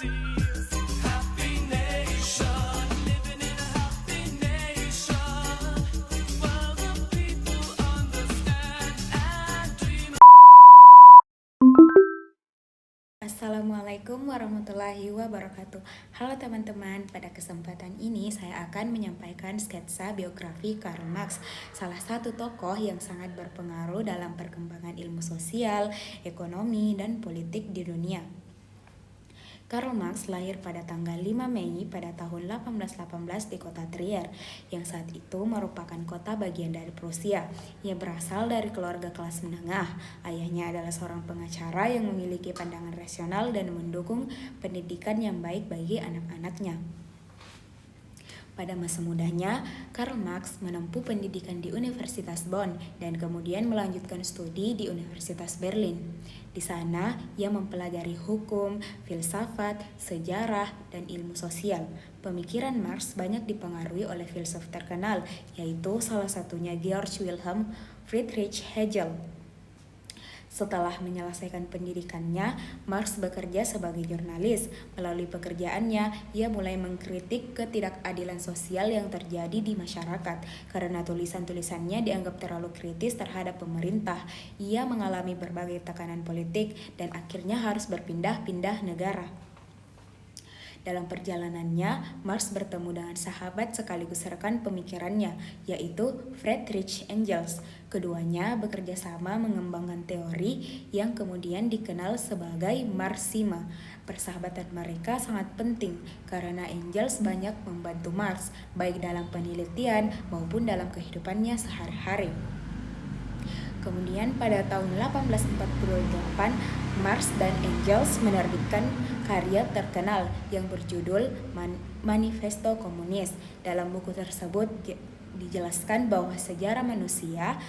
this happy nation, living in a happy nation, while the people understand and dream. Assalamualaikum warahmatullahi wabarakatuh. Halo teman-teman, pada kesempatan ini saya akan menyampaikan sketsa biografi Karl Marx, salah satu tokoh yang sangat berpengaruh dalam perkembangan ilmu sosial, ekonomi, dan politik di dunia. Karl Marx lahir pada tanggal 5 Mei pada tahun 1818 di kota Trier, yang saat itu merupakan kota bagian dari Prusia. Ia berasal dari keluarga kelas menengah. Ayahnya adalah seorang pengacara yang memiliki pandangan rasional dan mendukung pendidikan yang baik bagi anak-anaknya. Pada masa mudanya, Karl Marx menempuh pendidikan di Universitas Bonn dan kemudian melanjutkan studi di Universitas Berlin. Di sana, ia mempelajari hukum, filsafat, sejarah, dan ilmu sosial. Pemikiran Marx banyak dipengaruhi oleh filsuf terkenal, yaitu salah satunya Georg Wilhelm Friedrich Hegel. Setelah menyelesaikan pendidikannya, Marx bekerja sebagai jurnalis. Melalui pekerjaannya, ia mulai mengkritik ketidakadilan sosial yang terjadi di masyarakat. Karena tulisan-tulisannya dianggap terlalu kritis terhadap pemerintah, ia mengalami berbagai tekanan politik dan akhirnya harus berpindah-pindah negara. Dalam perjalanannya, Marx bertemu dengan sahabat sekaligus rekan pemikirannya, yaitu Friedrich Engels. Keduanya bekerja sama mengembangkan teori yang kemudian dikenal sebagai Marxisme. Persahabatan mereka sangat penting karena Engels banyak membantu Marx, baik dalam penelitian maupun dalam kehidupannya sehari-hari. Kemudian pada tahun 1848, Marx dan Engels menerbitkan karya terkenal yang berjudul Manifesto Komunis. Dalam buku tersebut dijelaskan bahwa sejarah manusia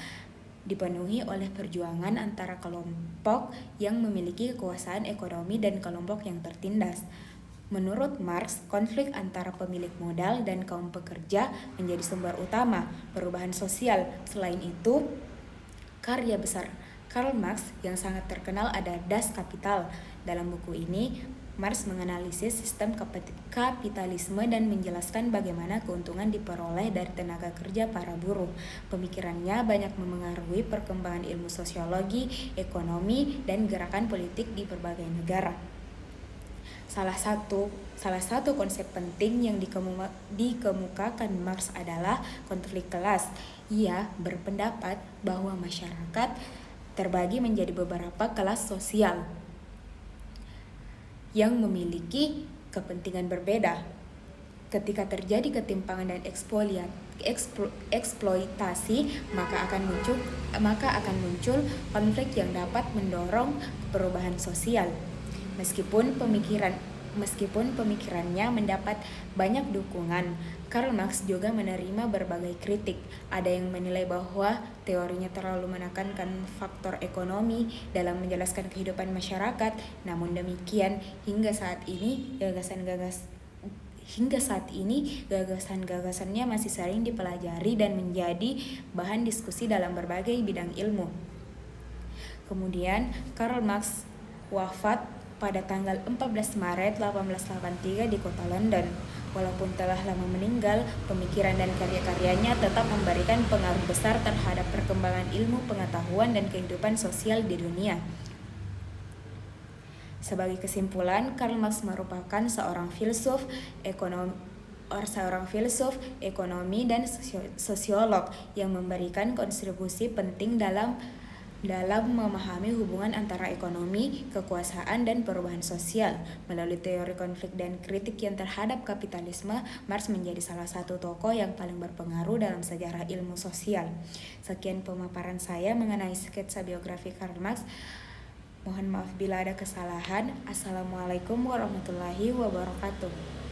dipenuhi oleh perjuangan antara kelompok yang memiliki kekuasaan ekonomi dan kelompok yang tertindas. Menurut Marx, konflik antara pemilik modal dan kaum pekerja menjadi sumber utama perubahan sosial. Selain itu, karya besar Karl Marx yang sangat terkenal ada Das Kapital. Dalam buku ini, Marx menganalisis sistem kapitalisme dan menjelaskan bagaimana keuntungan diperoleh dari tenaga kerja para buruh. Pemikirannya banyak memengaruhi perkembangan ilmu sosiologi, ekonomi, dan gerakan politik di berbagai negara. Salah satu konsep penting yang dikemukakan Marx adalah konflik kelas. Ia berpendapat bahwa masyarakat terbagi menjadi beberapa kelas sosial yang memiliki kepentingan berbeda. Ketika terjadi ketimpangan dan eksploitasi, maka akan muncul konflik yang dapat mendorong perubahan sosial. Meskipun pemikirannya mendapat banyak dukungan, Karl Marx juga menerima berbagai kritik. Ada yang menilai bahwa teorinya terlalu menekankan faktor ekonomi dalam menjelaskan kehidupan masyarakat. Namun demikian, hingga saat ini gagasan-gagasannya masih sering dipelajari dan menjadi bahan diskusi dalam berbagai bidang ilmu. Kemudian, Karl Marx wafat pada tanggal 14 Maret 1883 di kota London. Walaupun telah lama meninggal, pemikiran dan karya-karyanya tetap memberikan pengaruh besar terhadap perkembangan ilmu pengetahuan dan kehidupan sosial di dunia. Sebagai kesimpulan, Karl Marx merupakan seorang filsuf ekonomi dan sosiolog yang memberikan kontribusi penting dalam memahami hubungan antara ekonomi, kekuasaan, dan perubahan sosial. Melalui teori konflik dan kritik yang terhadap kapitalisme, Marx menjadi salah satu tokoh yang paling berpengaruh dalam sejarah ilmu sosial. Sekian pemaparan saya mengenai sketsa biografi Karl Marx. Mohon maaf bila ada kesalahan. Assalamualaikum warahmatullahi wabarakatuh.